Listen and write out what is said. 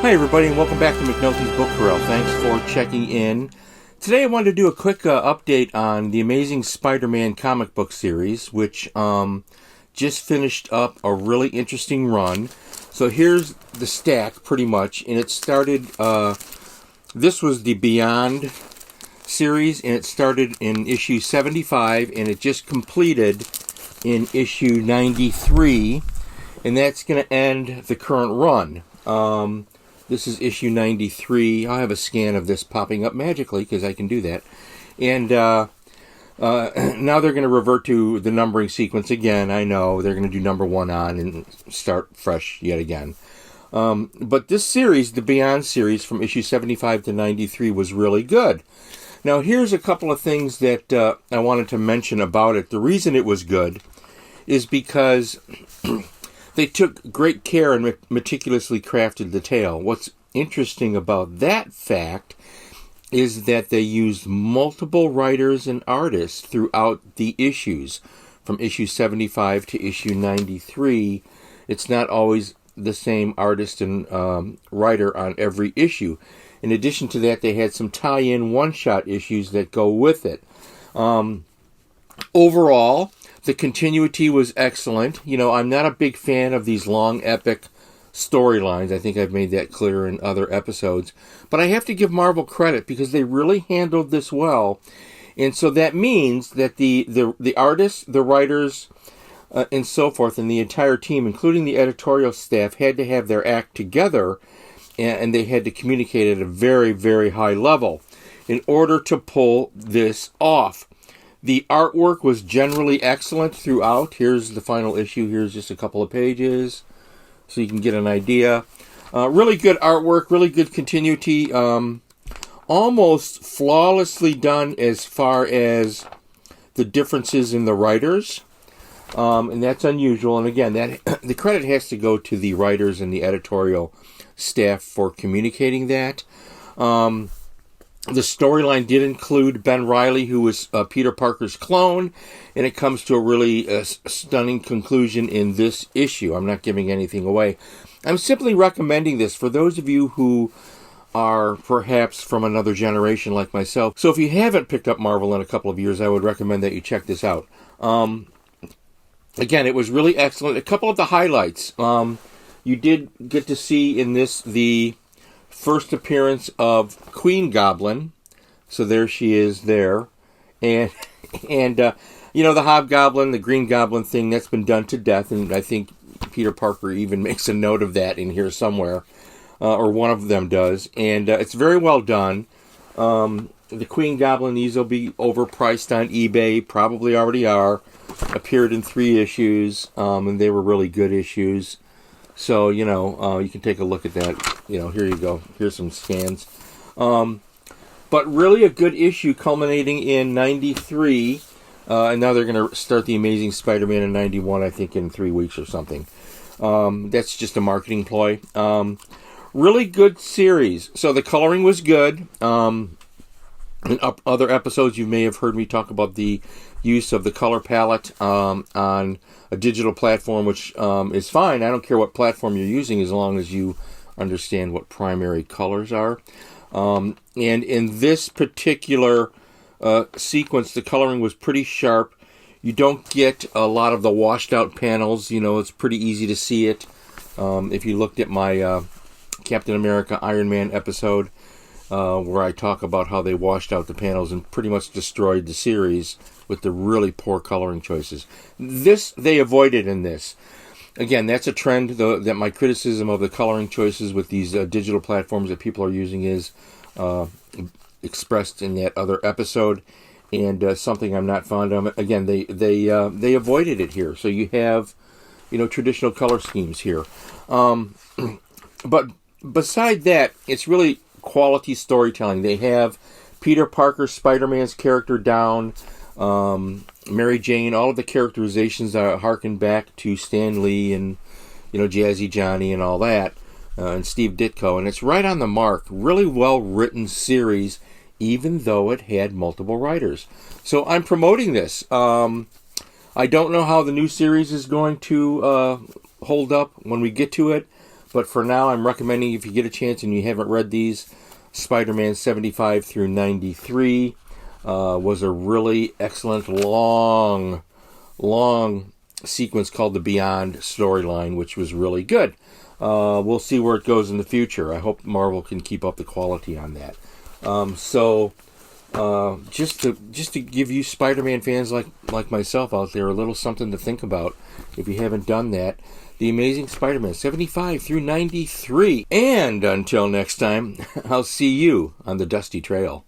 Hi everybody, and welcome back to McNulty's Book Corral. Thanks for checking in. Today I wanted to do a quick update on the Amazing Spider-Man comic book series, which just finished up a really interesting run. So here's the stack, pretty much, and it started, this was the Beyond series, and it started in issue 75, and it just completed in issue 93, and that's going to end the current run. This is issue 93. I'll have a scan of this popping up magically because I can do that. And now they're going to revert to the numbering sequence again. I know they're going to do number 1 on and start fresh yet again. But this series, the Beyond series from issue 75 to 93, was really good. Now here's a couple of things that I wanted to mention about it. The reason it was good is because they took great care and meticulously crafted the tale. What's interesting about that fact is that they used multiple writers and artists throughout the issues. From issue 75 to issue 93, it's not always the same artist and writer on every issue. In addition to that, they had some tie-in one-shot issues that go with it. Overall, the continuity was excellent. You know, I'm not a big fan of these long, epic storylines. I think I've made that clear in other episodes. But I have to give Marvel credit because they really handled this well. And so that means that the artists, the writers, and so forth, and the entire team, including the editorial staff, had to have their act together, and they had to communicate at a very, very high level in order to pull this off. The artwork was generally excellent throughout. Here's the final issue. Here's just a couple of pages so you can get an idea. Really good artwork, really good continuity. Almost flawlessly done as far as the differences in the writers. And that's unusual. And again, the credit has to go to the writers and the editorial staff for communicating that. The storyline did include Ben Reilly, who was Peter Parker's clone, and it comes to a really stunning conclusion in this issue. I'm not giving anything away. I'm simply recommending this for those of you who are perhaps from another generation like myself. So if you haven't picked up Marvel in a couple of years, I would recommend that you check this out. Again, it was really excellent. A couple of the highlights. You did get to see in this the first appearance of Queen Goblin, so there she is there, and you know, the Hobgoblin, the Green Goblin thing, that's been done to death, and I think Peter Parker even makes a note of that in here somewhere, or one of them does, and it's very well done. The Queen Goblin, these will be overpriced on eBay, probably already are. Appeared in 3 issues, and they were really good issues. So, you know, you can take a look at that. You know, here you go. Here's some scans. But really a good issue culminating in 93. And now they're going to start the Amazing Spider-Man in 91, I think, in 3 weeks or something. That's just a marketing ploy. Really good series. So the coloring was good. In other episodes, you may have heard me talk about the use of the color palette on a digital platform, which is fine. I don't care what platform you're using as long as you understand what primary colors are. And in this particular sequence, the coloring was pretty sharp. You don't get a lot of the washed out panels. You know, it's pretty easy to see it. If you looked at my Captain America Iron Man episode, where I talk about how they washed out the panels and pretty much destroyed the series with the really poor coloring choices. This, they avoided in this. Again, that's a trend, that my criticism of the coloring choices with these digital platforms that people are using is expressed in that other episode, and something I'm not fond of. Again, they avoided it here. So you have, you know, traditional color schemes here. But beside that, it's really quality storytelling. They have Peter Parker, Spider-Man's character down, Mary Jane, all of the characterizations harken back to Stan Lee and, you know, Jazzy Johnny and all that, and Steve Ditko, and it's right on the mark. Really well written series, even though it had multiple writers. So I'm promoting this. I don't know how the new series is going to hold up when we get to it, But for now, I'm recommending, if you get a chance and you haven't read these, Spider-Man 75 through 93 was a really excellent long sequence called the Beyond storyline, which was really good. We'll see where it goes in the future. I hope Marvel can keep up the quality on that. Just to give you Spider-Man fans like myself out there a little something to think about, if you haven't done that, The Amazing Spider-Man 75 through 93. And until next time, I'll see you on the dusty trail.